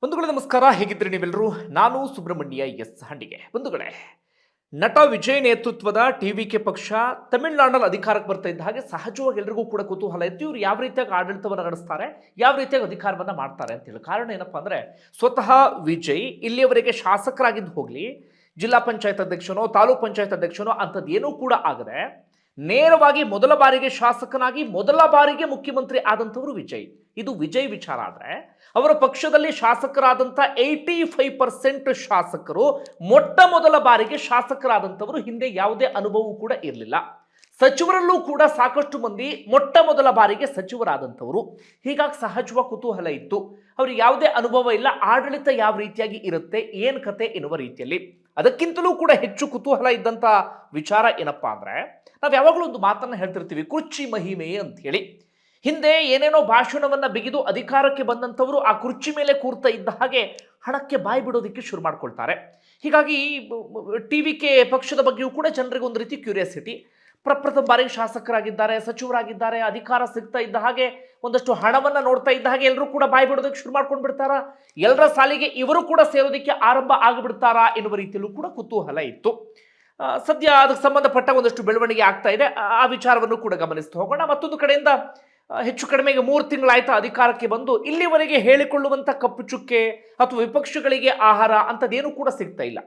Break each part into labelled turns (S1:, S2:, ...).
S1: ಬಂಧುಗಳೇ ನಮಸ್ಕಾರ, ಹೇಗಿದ್ರಿ ನೀವೆಲ್ಲರೂ? ನಾನು ಸುಬ್ರಹ್ಮಣ್ಯ ಎಸ್ ಹಂಡಿಗೆ. ಬಂಧುಗಳೇ, ನಟ ವಿಜಯ್ ನೇತೃತ್ವದ ಟಿವಿಕೆ ಪಕ್ಷ ತಮಿಳುನಾಡಿನಲ್ಲಿ ಅಧಿಕಾರಕ್ಕೆ ಬರ್ತಾ ಇದ್ದ ಹಾಗೆ ಸಹಜವಾಗಿ ಎಲ್ರಿಗೂ ಕೂಡ ಕುತೂಹಲ ಇತ್ತು. ಇವರು ಯಾವ ರೀತಿಯಾಗಿ ಆಡಳಿತವನ್ನು ನಡೆಸ್ತಾರೆ, ಯಾವ ರೀತಿಯಾಗಿ ಅಧಿಕಾರವನ್ನ ಮಾಡ್ತಾರೆ ಅಂತ ಹೇಳಿ. ಕಾರಣ ಏನಪ್ಪಾ ಅಂದ್ರೆ, ಸ್ವತಃ ವಿಜಯ್ ಇಲ್ಲಿಯವರೆಗೆ ಶಾಸಕರಾಗಿದ್ದು ಹೋಗ್ಲಿ, ಜಿಲ್ಲಾ ಪಂಚಾಯತ್ ಅಧ್ಯಕ್ಷನೋ ತಾಲೂಕ್ ಪಂಚಾಯತ್ ಅಧ್ಯಕ್ಷನೋ ಅಂಥದ್ದೇನೂ ಕೂಡ ಆಗದೆ ನೇರವಾಗಿ ಮೊದಲ ಬಾರಿಗೆ ಶಾಸಕನಾಗಿ ಮೊದಲ ಬಾರಿಗೆ ಮುಖ್ಯಮಂತ್ರಿ ಆದಂಥವರು ವಿಜಯ್. ಇದು ವಿಜಯ್ ವಿಚಾರ. ಆದ್ರೆ ಅವರ ಪಕ್ಷದಲ್ಲಿ ಶಾಸಕರಾದಂಥ 85% ಶಾಸಕರು ಮೊಟ್ಟ ಮೊದಲ ಬಾರಿಗೆ ಶಾಸಕರಾದಂಥವರು. ಹಿಂದೆ ಯಾವುದೇ ಅನುಭವವೂ ಕೂಡ ಇರಲಿಲ್ಲ. ಸಚಿವರಲ್ಲೂ ಕೂಡ ಸಾಕಷ್ಟು ಮಂದಿ ಮೊಟ್ಟ ಮೊದಲ ಬಾರಿಗೆ ಸಚಿವರಾದಂಥವರು. ಹೀಗಾಗಿ ಸಹಜವಾಗಿ ಕುತೂಹಲ ಇತ್ತು. ಅವ್ರಿಗೆ ಯಾವುದೇ ಅನುಭವ ಇಲ್ಲ, ಆಡಳಿತ ಯಾವ ರೀತಿಯಾಗಿ ಇರುತ್ತೆ, ಏನ್ ಕತೆ ಎನ್ನುವ ರೀತಿಯಲ್ಲಿ. ಅದಕ್ಕಿಂತಲೂ ಕೂಡ ಹೆಚ್ಚು ಕುತೂಹಲ ಇದ್ದಂಥ ವಿಚಾರ ಏನಪ್ಪಾ ಅಂದ್ರೆ, ನಾವು ಯಾವಾಗಲೂ ಒಂದು ಮಾತನ್ನ ಹೇಳ್ತಿರ್ತೀವಿ, ಕುರ್ಚಿ ಮಹಿಮೆ ಅಂತ ಹೇಳಿ. ಹಿಂದೆ ಏನೇನೋ ಭಾಷಣವನ್ನ ಬಿಗಿದು ಅಧಿಕಾರಕ್ಕೆ ಬಂದಂಥವರು ಆ ಕುರ್ಚಿ ಮೇಲೆ ಕೂರ್ತಾ ಇದ್ದ ಹಾಗೆ ಹಣಕ್ಕೆ ಬಾಯಿ ಬಿಡೋದಕ್ಕೆ ಶುರು ಮಾಡ್ಕೊಳ್ತಾರೆ. ಹೀಗಾಗಿ ಟಿವಿಕೆ ಪಕ್ಷದ ಬಗ್ಗೆಯೂ ಕೂಡ ಜನರಿಗೆ ಒಂದು ರೀತಿ ಕ್ಯೂರಿಯಾಸಿಟಿ. ಪ್ರಪ್ರಥಮ ಬಾರಿಗೆ ಶಾಸಕರಾಗಿದ್ದಾರೆ, ಸಚಿವರಾಗಿದ್ದಾರೆ, ಅಧಿಕಾರ ಸಿಗ್ತಾ ಇದ್ದ ಹಾಗೆ ಒಂದಷ್ಟು ಹಣವನ್ನ ನೋಡ್ತಾ ಇದ್ದ ಹಾಗೆ ಎಲ್ಲರೂ ಕೂಡ ಬಾಯಿ ಬಿಡೋದಕ್ಕೆ ಶುರು ಮಾಡ್ಕೊಂಡು ಬಿಡ್ತಾರ, ಎಲ್ಲರ ಸಾಲಿಗೆ ಇವರು ಕೂಡ ಸೇರೋದಕ್ಕೆ ಆರಂಭ ಆಗಿಬಿಡ್ತಾರಾ ಎನ್ನುವ ರೀತಿಯಲ್ಲೂ ಕೂಡ ಕುತೂಹಲ ಇತ್ತು. ಸದ್ಯ ಅದಕ್ಕೆ ಸಂಬಂಧಪಟ್ಟ ಒಂದಷ್ಟು ಬೆಳವಣಿಗೆ ಆಗ್ತಾ ಇದೆ. ಆ ವಿಚಾರವನ್ನು ಕೂಡ ಗಮನಿಸ್ತಾ ಹೋಗೋಣ. ಮತ್ತೊಂದು ಕಡೆಯಿಂದ ಹೆಚ್ಚು ಕಡಿಮೆಗೆ 3 ತಿಂಗಳಾಯ್ತು ಅಧಿಕಾರಕ್ಕೆ ಬಂದು. ಇಲ್ಲಿವರೆಗೆ ಹೇಳಿಕೊಳ್ಳುವಂಥ ಕಪ್ಪು ಚುಕ್ಕೆ ಅಥವಾ ವಿಪಕ್ಷಗಳಿಗೆ ಆಹಾರ ಅಂಥದ್ದೇನು ಕೂಡ ಸಿಗ್ತಾ ಇಲ್ಲ.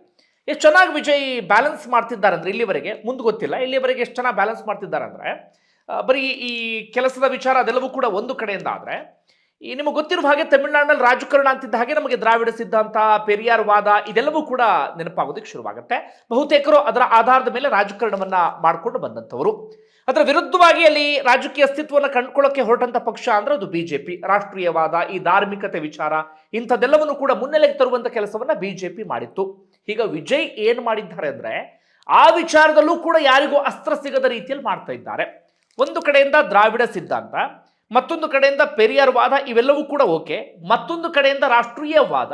S1: ಎಷ್ಟು ಚೆನ್ನಾಗಿ ವಿಜಯ್ ಬ್ಯಾಲೆನ್ಸ್ ಮಾಡ್ತಿದ್ದಾರೆ ಅಂದ್ರೆ, ಇಲ್ಲಿವರೆಗೆ, ಮುಂದೆ ಗೊತ್ತಿಲ್ಲ, ಇಲ್ಲಿವರೆಗೆ ಎಷ್ಟು ಚೆನ್ನಾಗಿ ಬ್ಯಾಲೆನ್ಸ್ ಮಾಡ್ತಿದ್ದಾರೆ ಅಂದ್ರೆ, ಬರೀ ಈ ಕೆಲಸದ ವಿಚಾರ ಅದೆಲ್ಲವೂ ಕೂಡ ಒಂದು ಕಡೆಯಿಂದ ಆದ್ರೆ, ಈ ನಿಮಗೆ ಗೊತ್ತಿರುವ ಹಾಗೆ ತಮಿಳುನಾಡಿನಲ್ಲಿ ರಾಜಕಾರಣ ಅಂತಿದ್ದ ಹಾಗೆ ನಮಗೆ ದ್ರಾವಿಡ ಸಿದ್ಧಾಂತ, ಪೆರಿಯಾರ್ ವಾದ ಇದೆಲ್ಲವೂ ಕೂಡ ನೆನಪಾಗೋದಕ್ಕೆ ಶುರುವಾಗುತ್ತೆ. ಬಹುತೇಕರು ಅದರ ಆಧಾರದ ಮೇಲೆ ರಾಜಕಾರಣವನ್ನ ಮಾಡಿಕೊಂಡು ಬಂದಂಥವರು. ಅದರ ವಿರುದ್ಧವಾಗಿ ಅಲ್ಲಿ ರಾಜಕೀಯ ಅಸ್ತಿತ್ವವನ್ನು ಕಂಡುಕೊಳ್ಳೋಕೆ ಹೊರಟಂತ ಪಕ್ಷ ಅಂದ್ರೆ ಅದು ಬಿಜೆಪಿ. ರಾಷ್ಟ್ರೀಯವಾದ, ಈ ಧಾರ್ಮಿಕತೆ ವಿಚಾರ ಇಂಥದ್ದೆಲ್ಲವನ್ನು ಕೂಡ ಮುನ್ನೆಲೆಗೆ ತರುವಂತ ಕೆಲಸವನ್ನ ಬಿಜೆಪಿ ಮಾಡಿತ್ತು. ಈಗ ವಿಜಯ್ ಏನ್ ಮಾಡಿದ್ದಾರೆ ಅಂದ್ರೆ, ಆ ವಿಚಾರದಲ್ಲೂ ಕೂಡ ಯಾರಿಗೂ ಅಸ್ತ್ರ ಸಿಗದ ರೀತಿಯಲ್ಲಿ ಮಾಡ್ತಾ ಇದ್ದಾರೆ. ಒಂದು ಕಡೆಯಿಂದ ದ್ರಾವಿಡ ಸಿದ್ಧಾಂತ, ಮತ್ತೊಂದು ಕಡೆಯಿಂದ ಪೆರಿಯಾರ್ ವಾದ, ಇವೆಲ್ಲವೂ ಕೂಡ ಓಕೆ. ಮತ್ತೊಂದು ಕಡೆಯಿಂದ ರಾಷ್ಟ್ರೀಯವಾದ,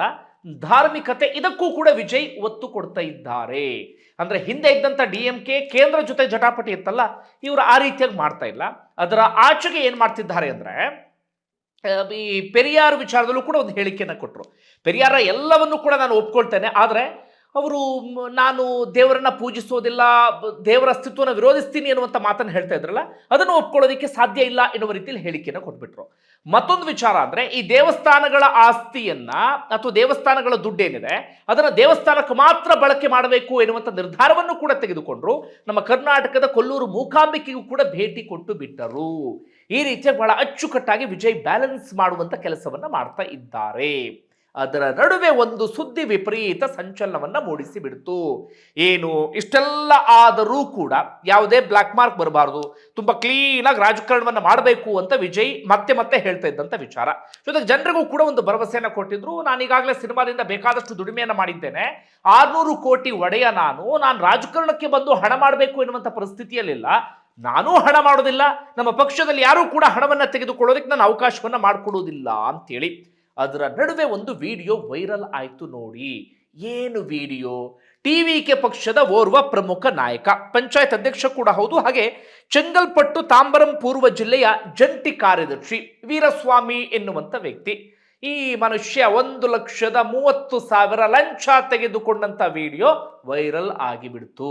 S1: ಧಾರ್ಮಿಕತೆ, ಇದಕ್ಕೂ ಕೂಡ ವಿಜಯ್ ಒತ್ತು ಕೊಡ್ತಾ ಇದ್ದಾರೆ. ಅಂದ್ರೆ ಹಿಂದೆ ಇದ್ದಂತ DMK ಕೇಂದ್ರ ಜೊತೆ ಜಟಾಪಟಿ ಇತ್ತಲ್ಲ, ಇವರು ಆ ರೀತಿಯಾಗಿ ಮಾಡ್ತಾ ಇಲ್ಲ. ಅದರ ಆಚೆಗೆ ಏನ್ ಮಾಡ್ತಿದ್ದಾರೆ ಅಂದ್ರೆ, ಈ ಪೆರಿಯಾರ್ ವಿಚಾರದಲ್ಲೂ ಕೂಡ ಒಂದು ಹೇಳಿಕೆಯನ್ನು ಕೊಟ್ಟರು. ಪೆರಿಯಾರ ಎಲ್ಲವನ್ನು ಕೂಡ ನಾನು ಒಪ್ಕೊಳ್ತೇನೆ, ಆದ್ರೆ ಅವರು ನಾನು ದೇವರನ್ನ ಪೂಜಿಸೋದಿಲ್ಲ, ದೇವರ ಅಸ್ತಿತ್ವನ ವಿರೋಧಿಸ್ತೀನಿ ಅನ್ನುವಂಥ ಮಾತನ್ನು ಹೇಳ್ತಾ ಇದ್ರಲ್ಲ, ಅದನ್ನು ಒಪ್ಕೊಳ್ಳೋದಕ್ಕೆ ಸಾಧ್ಯ ಇಲ್ಲ ಎನ್ನುವ ರೀತಿಯಲ್ಲಿ ಹೇಳಿಕೆಯನ್ನು ಕೊಟ್ಬಿಟ್ರು. ಮತ್ತೊಂದು ವಿಚಾರ ಅಂದ್ರೆ, ಈ ದೇವಸ್ಥಾನಗಳ ಆಸ್ತಿಯನ್ನ ಅಥವಾ ದೇವಸ್ಥಾನಗಳ ದುಡ್ಡೇನಿದೆ ಅದನ್ನ ದೇವಸ್ಥಾನಕ್ಕೆ ಮಾತ್ರ ಬಳಕೆ ಮಾಡಬೇಕು ಎನ್ನುವಂಥ ನಿರ್ಧಾರವನ್ನು ಕೂಡ ತೆಗೆದುಕೊಂಡ್ರು. ನಮ್ಮ ಕರ್ನಾಟಕದ ಕೊಲ್ಲೂರು ಮೂಕಾಂಬಿಕೆಗೂ ಕೂಡ ಭೇಟಿ ಕೊಟ್ಟು ಬಿಟ್ಟರು. ಈ ರೀತಿಯ ಬಹಳ ಅಚ್ಚುಕಟ್ಟಾಗಿ ವಿಜಯ್ ಬ್ಯಾಲೆನ್ಸ್ ಮಾಡುವಂತ ಕೆಲಸವನ್ನ ಮಾಡ್ತಾ ಇದ್ದಾರೆ. ಅದರ ನಡುವೆ ಒಂದು ಸುದ್ದಿ ವಿಪರೀತ ಸಂಚಲನವನ್ನ ಮೂಡಿಸಿ ಬಿಡ್ತು. ಏನು ಇಷ್ಟೆಲ್ಲ ಆದರೂ ಕೂಡ ಯಾವುದೇ ಬ್ಲಾಕ್ ಮಾರ್ಕ್ ಬರಬಾರದು, ತುಂಬಾ ಕ್ಲೀನ್ ಆಗಿ ರಾಜಕಾರಣವನ್ನ ಮಾಡಬೇಕು ಅಂತ ವಿಜಯ್ ಮತ್ತೆ ಮತ್ತೆ ಹೇಳ್ತಾ ಇದ್ದಂತ ವಿಚಾರ. ಜೊತೆಗೆ ಜನರಿಗೂ ಕೂಡ ಒಂದು ಭರವಸೆಯನ್ನ ಕೊಟ್ಟಿದ್ರು. ನಾನು ಈಗಾಗಲೇ ಸಿನಿಮಾದಿಂದ ಬೇಕಾದಷ್ಟು ದುಡಿಮೆಯನ್ನ ಮಾಡಿದ್ದೇನೆ, 600 ಕೋಟಿ ಒಡೆಯ ನಾನು ರಾಜಕಾರಣಕ್ಕೆ ಬಂದು ಹಣ ಮಾಡಬೇಕು ಎನ್ನುವಂತ ಪರಿಸ್ಥಿತಿಯಲ್ಲಿಲ್ಲ, ನಾನೂ ಹಣ ಮಾಡೋದಿಲ್ಲ, ನಮ್ಮ ಪಕ್ಷದಲ್ಲಿ ಯಾರೂ ಕೂಡ ಹಣವನ್ನ ತೆಗೆದುಕೊಳ್ಳೋದಕ್ಕೆ ನಾನು ಅವಕಾಶವನ್ನ ಮಾಡಿಕೊಡುವುದಿಲ್ಲ ಅಂತೇಳಿ. ಅದರ ನಡುವೆ ಒಂದು ವಿಡಿಯೋ ವೈರಲ್ ಆಯ್ತು ನೋಡಿ. ಏನು ವಿಡಿಯೋ? ಟಿವಿಕೆ ಪಕ್ಷದ ಓರ್ವ ಪ್ರಮುಖ ನಾಯಕ, ಪಂಚಾಯತ್ ಅಧ್ಯಕ್ಷ ಕೂಡ ಹೌದು, ಹಾಗೆ ಚೆಂಗಲ್ಪಟ್ಟು ತಾಂಬರಂ ಪೂರ್ವ ಜಿಲ್ಲೆಯ ಜಂಟಿ ಕಾರ್ಯದರ್ಶಿ ವೀರಸ್ವಾಮಿ ಎನ್ನುವಂತ ವ್ಯಕ್ತಿ. ಈ ಮನುಷ್ಯ 1,30,000 ಲಂಚ ತೆಗೆದುಕೊಂಡಂತ ವಿಡಿಯೋ ವೈರಲ್ ಆಗಿಬಿಡ್ತು.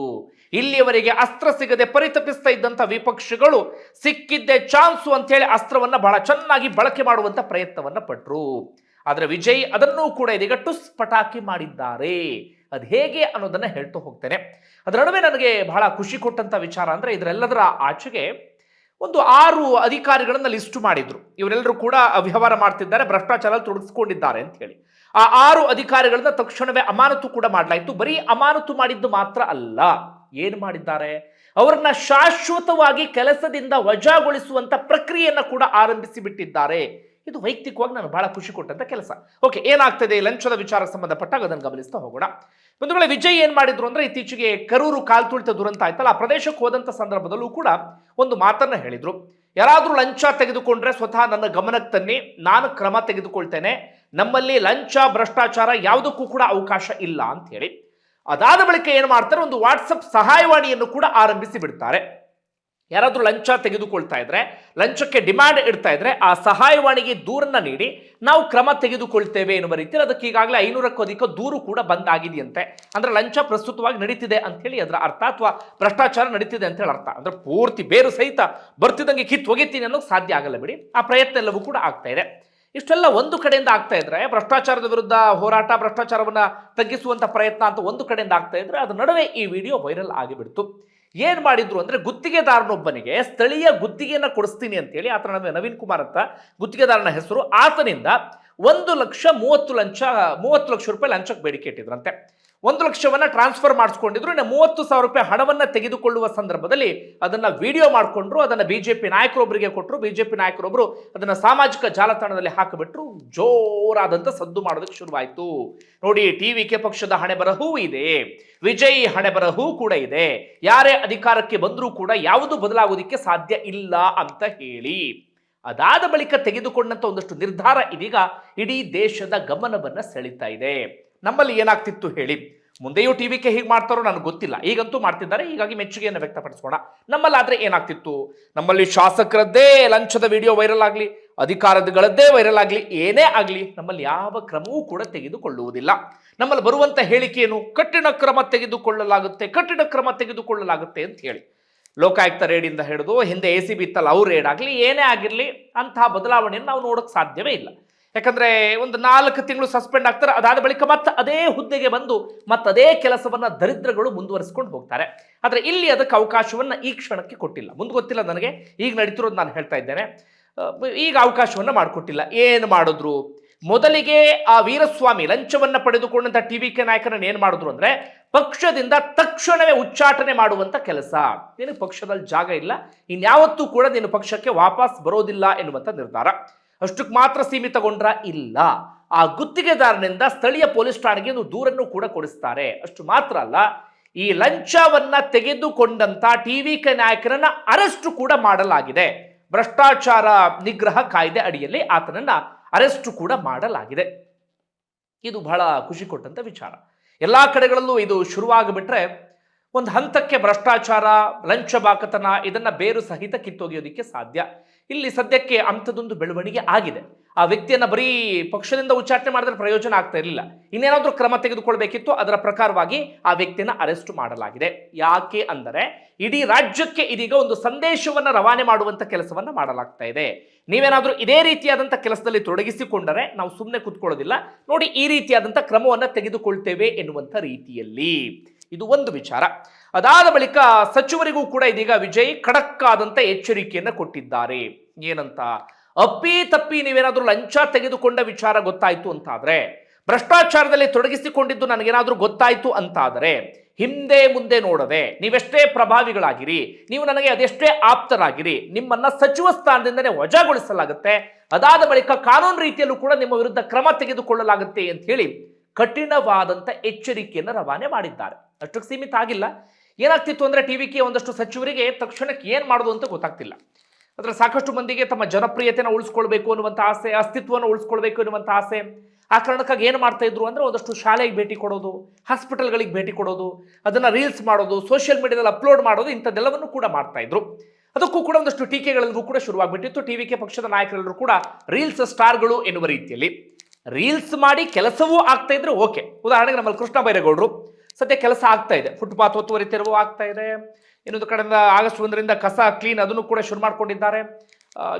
S1: ಇಲ್ಲಿಯವರೆಗೆ ಅಸ್ತ್ರ ಸಿಗದೆ ಪರಿತಪಿಸ್ತಾ ಇದ್ದಂತ ವಿಪಕ್ಷಗಳು ಸಿಕ್ಕಿದ್ದೆ ಚಾನ್ಸು ಅಂತ ಹೇಳಿ ಅಸ್ತ್ರವನ್ನ ಬಹಳ ಚೆನ್ನಾಗಿ ಬಳಕೆ ಮಾಡುವಂತ ಪ್ರಯತ್ನವನ್ನ ಪಟ್ರು. ಆದ್ರೆ ವಿಜಯ್ ಅದನ್ನೂ ಕೂಡ ಇದೀಗ ಟುಸ್ ಪಟಾಕಿ ಮಾಡಿದ್ದಾರೆ. ಅದು ಹೇಗೆ ಅನ್ನೋದನ್ನ ಹೇಳ್ತಾ ಹೋಗ್ತೇನೆ. ಅದರ ನಡುವೆ ನನಗೆ ಬಹಳ ಖುಷಿ ಕೊಟ್ಟಂತ ವಿಚಾರ ಅಂದ್ರೆ, ಇದರೆಲ್ಲದರ ಆಚೆಗೆ ಒಂದು 6 ಅಧಿಕಾರಿಗಳನ್ನ ಲಿಸ್ಟ್ ಮಾಡಿದ್ರು. ಇವರೆಲ್ಲರೂ ಕೂಡ ಅವ್ಯವಹಾರ ಮಾಡ್ತಿದ್ದಾರೆ, ಭ್ರಷ್ಟಾಚಾರ ತೊಡಗಿಸ್ಕೊಂಡಿದ್ದಾರೆ ಅಂತ ಹೇಳಿ. ಆ 6 ಅಧಿಕಾರಿಗಳನ್ನ ತಕ್ಷಣವೇ ಅಮಾನತು ಕೂಡ ಮಾಡಲಾಯಿತು. ಬರೀ ಅಮಾನತು ಮಾಡಿದ್ದು ಮಾತ್ರ ಅಲ್ಲ, ಏನು ಮಾಡಿದ್ದಾರೆ, ಅವರನ್ನ ಶಾಶ್ವತವಾಗಿ ಕೆಲಸದಿಂದ ವಜಾಗೊಳಿಸುವಂತ ಪ್ರಕ್ರಿಯೆಯನ್ನ ಕೂಡ ಆರಂಭಿಸಿ ಬಿಟ್ಟಿದ್ದಾರೆ. ಇದು ವೈಯಕ್ತಿಕವಾಗಿ ನಾನು ಬಹಳ ಖುಷಿ ಕೊಟ್ಟಂತ ಕೆಲಸ. ಓಕೆ, ಏನಾಗ್ತದೆ ಲಂಚದ ವಿಚಾರಕ್ಕೆ ಸಂಬಂಧಪಟ್ಟಾಗ ಅದನ್ನು ಗಮನಿಸ್ತಾ ಹೋಗೋಣ. ಒಂದು ವೇಳೆ ವಿಜಯ್ ಏನ್ ಮಾಡಿದ್ರು ಅಂದ್ರೆ, ಇತ್ತೀಚೆಗೆ ಕರೂರು ಕಾಲ್ತುಳಿತ ದುರಂತ ಆಯ್ತಲ್ಲ, ಆ ಪ್ರದೇಶಕ್ಕೆ ಹೋದಂತ ಸಂದರ್ಭದಲ್ಲೂ ಕೂಡ ಒಂದು ಮಾತನ್ನ ಹೇಳಿದ್ರು. ಯಾರಾದ್ರೂ ಲಂಚ ತೆಗೆದುಕೊಂಡ್ರೆ ಸ್ವತಃ ನನ್ನ ಗಮನಕ್ಕೆ ತನ್ನಿ, ನಾನು ಕ್ರಮ ತೆಗೆದುಕೊಳ್ತೇನೆ, ನಮ್ಮಲ್ಲಿ ಲಂಚ ಭ್ರಷ್ಟಾಚಾರ ಯಾವುದಕ್ಕೂ ಕೂಡ ಅವಕಾಶ ಇಲ್ಲ ಅಂತ ಹೇಳಿ. ಅದಾದ ಬಳಿಕ ಏನ್ ಮಾಡ್ತಾರೆ, ಒಂದು ವಾಟ್ಸಪ್ ಸಹಾಯವಾಣಿಯನ್ನು ಕೂಡ ಆರಂಭಿಸಿ ಬಿಡ್ತಾರೆ. ಯಾರಾದರೂ ಲಂಚ ತೆಗೆದುಕೊಳ್ತಾ ಇದ್ರೆ, ಲಂಚಕ್ಕೆ ಡಿಮ್ಯಾಂಡ್ ಇಡ್ತಾ ಇದ್ರೆ ಆ ಸಹಾಯವಾಣಿಗೆ ದೂರನ್ನ ನೀಡಿ ನಾವು ಕ್ರಮ ತೆಗೆದುಕೊಳ್ತೇವೆ ಎನ್ನುವ ರೀತಿಯಲ್ಲಿ ಅದಕ್ಕೆ ಈಗಾಗಲೇ 500ಕ್ಕೂ ಅಧಿಕ ದೂರು ಕೂಡ ಬಂದಾಗಿದೆಯಂತೆ. ಅಂದ್ರೆ ಲಂಚ ಪ್ರಸ್ತುತವಾಗಿ ನಡೀತಿದೆ ಅಂತ ಹೇಳಿ ಅದರ ಅರ್ಥ, ಅಥವಾ ಭ್ರಷ್ಟಾಚಾರ ನಡೀತಿದೆ ಅಂತ ಹೇಳಿ ಅರ್ಥ. ಅಂದ್ರೆ ಪೂರ್ತಿ ಬೇರು ಸಹಿತ ಬರ್ತಿದ್ದಂಗೆ ಕಿತ್ತು ಒಗಿತೀನಿ ಅನ್ನೋಕೆ ಸಾಧ್ಯ ಆಗಲ್ಲ ಬಿಡಿ. ಆ ಪ್ರಯತ್ನ ಎಲ್ಲವೂ ಕೂಡ ಆಗ್ತಾ ಇದೆ. ಇಷ್ಟೆಲ್ಲ ಒಂದು ಕಡೆಯಿಂದ ಆಗ್ತಾ ಇದ್ರೆ, ಭ್ರಷ್ಟಾಚಾರದ ವಿರುದ್ಧ ಹೋರಾಟ, ಭ್ರಷ್ಟಾಚಾರವನ್ನ ತಗ್ಗಿಸುವಂತ ಪ್ರಯತ್ನ ಅಂತ ಒಂದು ಕಡೆಯಿಂದ ಆಗ್ತಾ ಇದ್ರೆ, ಅದ್ರ ನಡುವೆ ಈ ವಿಡಿಯೋ ವೈರಲ್ ಆಗಿಬಿಡ್ತು. ಏನ್ ಮಾಡಿದ್ರು ಅಂದ್ರೆ, ಗುತ್ತಿಗೆದಾರನೊಬ್ಬನಿಗೆ ಸ್ಥಳೀಯ ಗುತ್ತಿಗೆಯನ್ನ ಕೊಡಿಸ್ತೀನಿ ಅಂತೇಳಿ, ಆತನ ನವೀನ್ ಕುಮಾರ್ ಅಂತ ಗುತ್ತಿಗೆದಾರನ ಹೆಸರು, ಆತನಿಂದ 1,30,000 ಲಕ್ಷ ರೂಪಾಯಿ ಲಂಚಕ್ಕೆ ಬೇಡಿಕೆ ಇಟ್ಟಿದ್ರಂತೆ. 1 ಲಕ್ಷವನ್ನ ಟ್ರಾನ್ಸ್ಫರ್ ಮಾಡಿಸ್ಕೊಂಡಿದ್ರು. ಇನ್ನು 30,000 ರೂಪಾಯಿ ಹಣವನ್ನ ತೆಗೆದುಕೊಳ್ಳುವ ಸಂದರ್ಭದಲ್ಲಿ ಅದನ್ನ ವಿಡಿಯೋ ಮಾಡಿಕೊಂಡ್ರು. ಅದನ್ನ ಬಿಜೆಪಿ ನಾಯಕರೊಬ್ಬರಿಗೆ ಕೊಟ್ಟರು. ಬಿಜೆಪಿ ನಾಯಕರೊಬ್ಬರು ಅದನ್ನ ಸಾಮಾಜಿಕ ಜಾಲತಾಣದಲ್ಲಿ ಹಾಕಿಬಿಟ್ರು. ಜೋರಾದಂತ ಸದ್ದು ಮಾಡೋದಕ್ಕೆ ಶುರುವಾಯಿತು. ನೋಡಿ, ಟಿವಿಕೆ ಪಕ್ಷದ ಹಣೆ ಬರಹೂ ಇದೆ, ವಿಜಯ್ ಹಣೆ ಬರಹೂ ಕೂಡ ಇದೆ. ಯಾರೇ ಅಧಿಕಾರಕ್ಕೆ ಬಂದರೂ ಕೂಡ ಯಾವುದು ಬದಲಾಗೋದಿಕ್ಕೆ ಸಾಧ್ಯ ಇಲ್ಲ ಅಂತ ಹೇಳಿ, ಅದಾದ ಬಳಿಕ ತೆಗೆದುಕೊಂಡಂತ ಒಂದಷ್ಟು ನಿರ್ಧಾರ ಇದೀಗ ಇಡೀ ದೇಶದ ಗಮನವನ್ನ ಸೆಳೀತಾ ಇದೆ. ನಮ್ಮಲ್ಲಿ ಏನಾಗ್ತಿತ್ತು ಹೇಳಿ, ಮುಂದೆಯೂ ಟಿವಿಕೆ ಹೀಗೆ ಮಾಡ್ತಾರೋ ನನಗೆ ಗೊತ್ತಿಲ್ಲ, ಈಗಂತೂ ಮಾಡ್ತಿದ್ದಾರೆ, ಹೀಗಾಗಿ ಮೆಚ್ಚುಗೆಯನ್ನು ವ್ಯಕ್ತಪಡಿಸೋಣ. ನಮ್ಮಲ್ಲಾದ್ರೆ ಏನಾಗ್ತಿತ್ತು, ನಮ್ಮಲ್ಲಿ ಶಾಸಕರದ್ದೇ ಲಂಚದ ವಿಡಿಯೋ ವೈರಲ್ ಆಗಲಿ, ಅಧಿಕಾರಗಳದ್ದೇ ವೈರಲ್ ಆಗಲಿ, ಏನೇ ಆಗಲಿ, ನಮ್ಮಲ್ಲಿ ಯಾವ ಕ್ರಮವೂ ಕೂಡ ತೆಗೆದುಕೊಳ್ಳುವುದಿಲ್ಲ. ನಮ್ಮಲ್ಲಿ ಬರುವಂತ ಹೇಳಿಕೆ ಏನು, ಕಠಿಣ ಕ್ರಮ ತೆಗೆದುಕೊಳ್ಳಲಾಗುತ್ತೆ ಅಂತ ಹೇಳಿ. ಲೋಕಾಯುಕ್ತ ರೇಡಿಂದ ಹಿಡಿದು ಹಿಂದೆ ACB ಇತ್ತಲ್ಲ, ಅವ್ರ ರೇಡ್ ಆಗಲಿ, ಏನೇ ಆಗಿರಲಿ, ಅಂತಹ ಬದಲಾವಣೆಯನ್ನು ನಾವು ನೋಡೋಕೆ ಸಾಧ್ಯವೇ ಇಲ್ಲ. ಯಾಕಂದ್ರೆ ಒಂದು 4 ತಿಂಗಳು ಸಸ್ಪೆಂಡ್ ಆಗ್ತಾರೆ, ಅದಾದ ಬಳಿಕ ಮತ್ತೆ ಅದೇ ಹುದ್ದೆಗೆ ಬಂದು ಮತ್ತದೇ ಕೆಲಸವನ್ನ ದರಿದ್ರಗಳು ಮುಂದುವರಿಸಿಕೊಂಡು ಹೋಗ್ತಾರೆ. ಆದ್ರೆ ಇಲ್ಲಿ ಅದಕ್ಕೆ ಅವಕಾಶವನ್ನ ಈ ಕ್ಷಣಕ್ಕೆ ಕೊಟ್ಟಿಲ್ಲ. ಮುಂದೆ ಗೊತ್ತಿಲ್ಲ ನನಗೆ, ಈಗ ನಡೀತಿರೋದು ನಾನು ಹೇಳ್ತಾ ಇದ್ದೇನೆ. ಈಗ ಅವಕಾಶವನ್ನ ಮಾಡಿಕೊಟ್ಟಿಲ್ಲ. ಏನು ಮಾಡಿದ್ರು, ಮೊದಲಿಗೆ ಆ ವೀರಸ್ವಾಮಿ ಲಂಚವನ್ನ ಪಡೆದುಕೊಂಡಂತ ಟಿವಿಕೆ ನಾಯಕರನ್ನ ಏನ್ ಮಾಡಿದ್ರು ಅಂದ್ರೆ, ಪಕ್ಷದಿಂದ ತಕ್ಷಣವೇ ಉಚ್ಚಾಟನೆ ಮಾಡುವಂತ ಕೆಲಸ. ನಿನಗೆ ಪಕ್ಷದಲ್ಲಿ ಜಾಗ ಇಲ್ಲ, ಇನ್ಯಾವತ್ತೂ ಕೂಡ ನೀನು ಪಕ್ಷಕ್ಕೆ ವಾಪಸ್ ಬರೋದಿಲ್ಲ ಎನ್ನುವಂತ ನಿರ್ಧಾರ. ಅಷ್ಟಕ್ಕೆ ಮಾತ್ರ ಸೀಮಿತಗೊಂಡ್ರ? ಇಲ್ಲ, ಆ ಗುತ್ತಿಗೆದಾರನಿಂದ ಸ್ಥಳೀಯ ಪೊಲೀಸ್ ಠಾಣೆಗೆ ಒಂದು ದೂರನ್ನು ಕೂಡ ಕೊಡಿಸ್ತಾರೆ. ಅಷ್ಟು ಮಾತ್ರ ಅಲ್ಲ, ಈ ಲಂಚವನ್ನ ತೆಗೆದುಕೊಂಡಂತ ಟಿವಿಕೆ ನಾಯಕರನ್ನ ಅರೆಸ್ಟ್ ಕೂಡ ಮಾಡಲಾಗಿದೆ. ಭ್ರಷ್ಟಾಚಾರ ನಿಗ್ರಹ ಕಾಯ್ದೆ ಅಡಿಯಲ್ಲಿ ಆತನನ್ನ ಅರೆಸ್ಟ್ ಕೂಡ ಮಾಡಲಾಗಿದೆ. ಇದು ಬಹಳ ಖುಷಿ ಕೊಟ್ಟಂತ ವಿಚಾರ. ಎಲ್ಲಾ ಕಡೆಗಳಲ್ಲೂ ಇದು ಶುರುವಾಗಿಬಿಟ್ರೆ ಒಂದು ಹಂತಕ್ಕೆ ಭ್ರಷ್ಟಾಚಾರ, ಲಂಚ ಬಾಕತನ ಇದನ್ನ ಬೇರು ಸಹಿತ ಕಿತ್ತೊಗೆಯೋದಿಕ್ಕೆ ಸಾಧ್ಯ. ಇಲ್ಲಿ ಸದ್ಯಕ್ಕೆ ಅಂಥದ್ದೊಂದು ಬೆಳವಣಿಗೆ ಆಗಿದೆ. ಆ ವ್ಯಕ್ತಿಯನ್ನ ಬರೀ ಪಕ್ಷದಿಂದ ಉಚ್ಚಾಟನೆ ಮಾಡಿದ್ರೆ ಪ್ರಯೋಜನ ಆಗ್ತಾ ಇರಲಿಲ್ಲ, ಇನ್ನೇನಾದ್ರೂ ಕ್ರಮ ತೆಗೆದುಕೊಳ್ಬೇಕಿತ್ತು. ಅದರ ಪ್ರಕಾರವಾಗಿ ಆ ವ್ಯಕ್ತಿಯನ್ನ ಅರೆಸ್ಟ್ ಮಾಡಲಾಗಿದೆ. ಯಾಕೆ ಅಂದರೆ, ಇಡೀ ರಾಜ್ಯಕ್ಕೆ ಇದೀಗ ಒಂದು ಸಂದೇಶವನ್ನ ರವಾನೆ ಮಾಡುವಂತ ಕೆಲಸವನ್ನ ಮಾಡಲಾಗ್ತಾ ಇದೆ. ನೀವೇನಾದ್ರೂ ಇದೇ ರೀತಿಯಾದಂಥ ಕೆಲಸದಲ್ಲಿ ತೊಡಗಿಸಿಕೊಂಡರೆ ನಾವು ಸುಮ್ಮನೆ ಕೂತ್ಕೊಳ್ಳೋದಿಲ್ಲ, ನೋಡಿ ಈ ರೀತಿಯಾದಂಥ ಕ್ರಮವನ್ನ ತೆಗೆದುಕೊಳ್ತೇವೆ ಎನ್ನುವಂಥ ರೀತಿಯಲ್ಲಿ. ಇದು ಒಂದು ವಿಚಾರ. ಅದಾದ ಬಳಿಕ ಸಚಿವರಿಗೂ ಕೂಡ ಇದೀಗ ವಿಜಯ್ ಖಡಕ್ ಆದಂತ ಎಚ್ಚರಿಕೆಯನ್ನ ಕೊಟ್ಟಿದ್ದಾರೆ. ಏನಂತ, ಅಪ್ಪಿ ತಪ್ಪಿ ನೀವೇನಾದ್ರೂ ಲಂಚ ತೆಗೆದುಕೊಂಡ ವಿಚಾರ ಗೊತ್ತಾಯ್ತು ಅಂತಾದ್ರೆ, ಭ್ರಷ್ಟಾಚಾರದಲ್ಲಿ ತೊಡಗಿಸಿಕೊಂಡಿದ್ದು ನನಗೇನಾದ್ರೂ ಗೊತ್ತಾಯ್ತು ಅಂತಾದರೆ, ಹಿಂದೆ ಮುಂದೆ ನೋಡದೆ ನೀವೆಷ್ಟೇ ಪ್ರಭಾವಿಗಳಾಗಿರಿ, ನೀವು ನನಗೆ ಅದೆಷ್ಟೇ ಆಪ್ತರಾಗಿರಿ, ನಿಮ್ಮನ್ನ ಸಚಿವ ಸ್ಥಾನದಿಂದನೇ ವಜಾಗೊಳಿಸಲಾಗುತ್ತೆ. ಅದಾದ ಬಳಿಕ ಕಾನೂನು ರೀತಿಯಲ್ಲೂ ಕೂಡ ನಿಮ್ಮ ವಿರುದ್ಧ ಕ್ರಮ ತೆಗೆದುಕೊಳ್ಳಲಾಗುತ್ತೆ ಅಂತ ಹೇಳಿ ಕಠಿಣವಾದಂತ ಎಚ್ಚರಿಕೆಯನ್ನು ರವಾನೆ ಮಾಡಿದ್ದಾರೆ. ಅಷ್ಟಕ್ಕೆ ಸೀಮಿತ ಆಗಿಲ್ಲ. ಏನಾಗ್ತಿತ್ತು ಅಂದ್ರೆ, ಟಿವಿಕೆ ಒಂದಷ್ಟು ಸಚಿವರಿಗೆ ತಕ್ಷಣಕ್ಕೆ ಏನ್ ಮಾಡೋದು ಅಂತ ಗೊತ್ತಾಗ್ತಿಲ್ಲ. ಅಂದ್ರೆ ಸಾಕಷ್ಟು ಮಂದಿಗೆ ತಮ್ಮ ಜನಪ್ರಿಯತೆನ ಉಳಿಸ್ಕೊಳ್ಬೇಕು ಅನ್ನುವಂಥ ಆಸೆ, ಅಸ್ತಿತ್ವವನ್ನು ಉಳಿಸ್ಕೊಳ್ಬೇಕು ಅನ್ನುವಂಥ ಆಸೆ. ಆ ಕಾರಣಕ್ಕಾಗಿ ಏನು ಮಾಡ್ತಾ ಇದ್ರು ಅಂದ್ರೆ, ಒಂದಷ್ಟು ಶಾಲೆಗೆ ಭೇಟಿ ಕೊಡೋದು, ಹಾಸ್ಪಿಟಲ್ಗಳಿಗೆ ಭೇಟಿ ಕೊಡೋದು, ಅದನ್ನ ರೀಲ್ಸ್ ಮಾಡೋದು, ಸೋಷಿಯಲ್ ಮೀಡಿಯಾದಲ್ಲಿ ಅಪ್ಲೋಡ್ ಮಾಡೋದು, ಇಂಥದ್ದೆಲ್ಲವನ್ನು ಕೂಡ ಮಾಡ್ತಾ ಇದ್ರು. ಅದಕ್ಕೂ ಕೂಡ ಒಂದಷ್ಟು ಟೀಕೆಗಳೆಲ್ಲರೂ ಕೂಡ ಶುರುವಾಗ್ಬಿಟ್ಟಿತ್ತು. ಟಿವಿಕೆ ಪಕ್ಷದ ನಾಯಕರೆಲ್ಲರೂ ಕೂಡ ರೀಲ್ಸ್ ಸ್ಟಾರ್ಗಳು ಎನ್ನುವ ರೀತಿಯಲ್ಲಿ ರೀಲ್ಸ್ ಮಾಡಿ ಕೆಲಸವೂ ಆಗ್ತಾ ಇದ್ರೆ ಓಕೆ. ಉದಾಹರಣೆಗೆ ನಮ್ಮಲ್ಲಿ ಕೃಷ್ಣ ಬೈರೇಗೌಡರು ಸದ್ಯ ಕೆಲಸ ಆಗ್ತಾ ಇದೆ, ಫುಟ್ಪಾತ್ ಒತ್ತುವರಿ ತೆರವು ಆಗ್ತಾ ಇದೆ. ಇನ್ನೊಂದು ಕಡೆಯಿಂದ ಆಗಸ್ಟ್ 1ರಿಂದ ಕಸ ಕ್ಲೀನ್ ಅದನ್ನು ಕೂಡ ಶುರು ಮಾಡ್ಕೊಂಡಿದ್ದಾರೆ.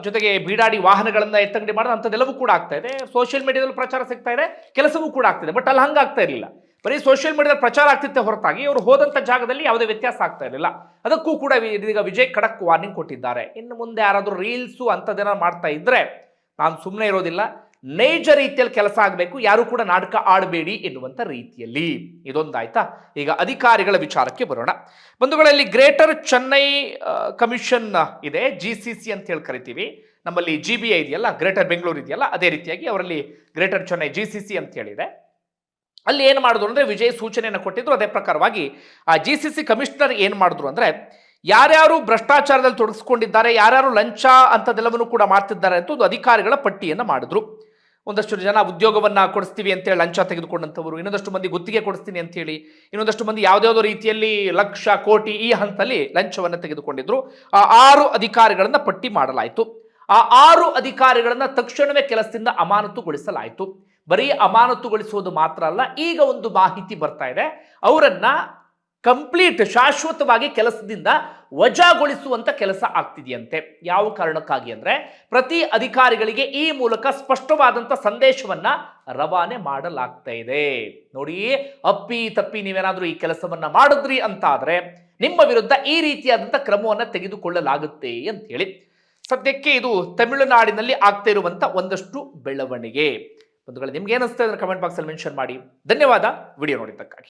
S1: ಜೊತೆಗೆ ಬೀಡಾಡಿ ವಾಹನಗಳನ್ನ ಎತ್ತಂಗಡಿ ಮಾಡೋದು, ಅಂಥದ್ದೆಲ್ಲವೂ ಕೂಡ ಆಗ್ತಾ ಇದೆ. ಸೋಷಿಯಲ್ ಮೀಡಿಯಾದಲ್ಲಿ ಪ್ರಚಾರ ಸಿಗ್ತಾ ಇದೆ, ಕೆಲಸವೂ ಕೂಡ ಆಗ್ತಿದೆ. ಬಟ್ ಅಲ್ಲಿ ಹಂಗಾಗ್ತಾ ಇರಲಿಲ್ಲ. ಬರೀ ಸೋಷಿಯಲ್ ಮೀಡಿಯಾದಲ್ಲಿ ಪ್ರಚಾರ ಆಗ್ತಿತ್ತೆ ಹೊರತಾಗಿ ಅವರು ಹೋದಂಥ ಜಾಗದಲ್ಲಿ ಯಾವುದೇ ವ್ಯತ್ಯಾಸ ಆಗ್ತಾ ಇರಲಿಲ್ಲ. ಅದಕ್ಕೂ ಕೂಡ ಈಗ ವಿಜಯ್ ಖಡಕ್ ವಾರ್ನಿಂಗ್ ಕೊಟ್ಟಿದ್ದಾರೆ. ಇನ್ನು ಮುಂದೆ ಯಾರಾದರೂ ರೀಲ್ಸು ಅಂಥದ್ದೇನಾದ್ರು ಮಾಡ್ತಾ ಇದ್ರೆ ನಾನು ಸುಮ್ಮನೆ ಇರೋದಿಲ್ಲ, ನೈಜ ರೀತಿಯಲ್ಲಿ ಕೆಲಸ ಆಗಬೇಕು, ಯಾರು ಕೂಡ ನಾಟಕ ಆಡಬೇಡಿ ಎನ್ನುವಂಥ ರೀತಿಯಲ್ಲಿ. ಇದೊಂದಾಯ್ತಾ. ಈಗ ಅಧಿಕಾರಿಗಳ ವಿಚಾರಕ್ಕೆ ಬರೋಣ. ಬಂಧುಗಳಲ್ಲಿ, ಗ್ರೇಟರ್ ಚೆನ್ನೈ ಕಮಿಷನ್ ಇದೆ, GCC ಅಂತ ಹೇಳಿ ಕರಿತೀವಿ. ನಮ್ಮಲ್ಲಿ GBI ಇದೆಯಲ್ಲ, ಗ್ರೇಟರ್ ಬೆಂಗಳೂರು ಇದೆಯಲ್ಲ, ಅದೇ ರೀತಿಯಾಗಿ ಅವರಲ್ಲಿ ಗ್ರೇಟರ್ ಚೆನ್ನೈ GCC ಅಂತ ಹೇಳಿದೆ. ಅಲ್ಲಿ ಏನು ಮಾಡಿದ್ರು ಅಂದ್ರೆ, ವಿಜಯ್ ಸೂಚನೆಯನ್ನು ಕೊಟ್ಟಿದ್ರು. ಅದೇ ಪ್ರಕಾರವಾಗಿ ಆ GCC ಕಮಿಷನರ್ ಏನು ಮಾಡಿದ್ರು ಅಂದ್ರೆ, ಯಾರ್ಯಾರು ಭ್ರಷ್ಟಾಚಾರದಲ್ಲಿ ತೊಡಗಿಸ್ಕೊಂಡಿದ್ದಾರೆ, ಯಾರ್ಯಾರು ಲಂಚ ಅಂಥದ್ದೆಲ್ಲವನ್ನು ಕೂಡ ಮಾಡ್ತಿದ್ದಾರೆ ಅಂತ ಒಂದು ಅಧಿಕಾರಿಗಳ ಪಟ್ಟಿಯನ್ನು ಮಾಡಿದ್ರು. ಒಂದಷ್ಟು ಜನ ಉದ್ಯೋಗವನ್ನ ಕೊಡಿಸ್ತೀವಿ ಅಂತೇಳಿ ಲಂಚ ತೆಗೆದುಕೊಂಡಂಥವರು, ಇನ್ನೊಂದಷ್ಟು ಮಂದಿ ಗುತ್ತಿಗೆ ಕೊಡಿಸ್ತೀನಿ ಅಂತೇಳಿ, ಇನ್ನೊಂದಷ್ಟು ಮಂದಿ ಯಾವುದ್ಯಾವುದೋ ರೀತಿಯಲ್ಲಿ ಲಕ್ಷ ಕೋಟಿ ಈ ಹಂತದಲ್ಲಿ ಲಂಚವನ್ನು ತೆಗೆದುಕೊಂಡಿದ್ರು. ಆ 6 ಅಧಿಕಾರಿಗಳನ್ನ ಪಟ್ಟಿ ಮಾಡಲಾಯಿತು. ಆ 6 ಅಧಿಕಾರಿಗಳನ್ನ ತಕ್ಷಣವೇ ಕೆಲಸದಿಂದ ಅಮಾನತುಗೊಳಿಸಲಾಯಿತು. ಬರೀ ಅಮಾನತುಗೊಳಿಸುವುದು ಮಾತ್ರ ಅಲ್ಲ, ಈಗ ಒಂದು ಮಾಹಿತಿ ಬರ್ತಾ ಇದೆ, ಅವರನ್ನ ಕಂಪ್ಲೀಟ್ ಶಾಶ್ವತವಾಗಿ ಕೆಲಸದಿಂದ ವಜಾಗೊಳಿಸುವಂತ ಕೆಲಸ ಆಗ್ತಿದೆಯಂತೆ. ಯಾವ ಕಾರಣಕ್ಕಾಗಿ ಅಂದ್ರೆ, ಪ್ರತಿ ಅಧಿಕಾರಿಗಳಿಗೆ ಈ ಮೂಲಕ ಸ್ಪಷ್ಟವಾದಂತ ಸಂದೇಶವನ್ನ ರವಾನೆ ಮಾಡಲಾಗ್ತಾ ಇದೆ. ನೋಡಿ, ಅಪ್ಪಿ ತಪ್ಪಿ ನೀವೇನಾದ್ರೂ ಈ ಕೆಲಸವನ್ನ ಮಾಡಿದ್ರಿ ಅಂತ ಆದ್ರೆ ನಿಮ್ಮ ವಿರುದ್ಧ ಈ ರೀತಿಯಾದಂತ ಕ್ರಮವನ್ನ ತೆಗೆದುಕೊಳ್ಳಲಾಗುತ್ತೆ ಅಂತ ಹೇಳಿ. ಸದ್ಯಕ್ಕೆ ಇದು ತಮಿಳುನಾಡಿನಲ್ಲಿ ಆಗ್ತಾ ಇರುವಂತ ಒಂದಷ್ಟು ಬೆಳವಣಿಗೆ. ಬಂಧುಗಳೇ, ನಿಮ್ಗೆ ಏನಿಸ್ತಾ ಇದ್ರೆ ಕಮೆಂಟ್ ಬಾಕ್ಸ್ ಅಲ್ಲಿ ಮೆನ್ಷನ್ ಮಾಡಿ. ಧನ್ಯವಾದ ವಿಡಿಯೋ ನೋಡಿದ್ದಕ್ಕಾಗಿ.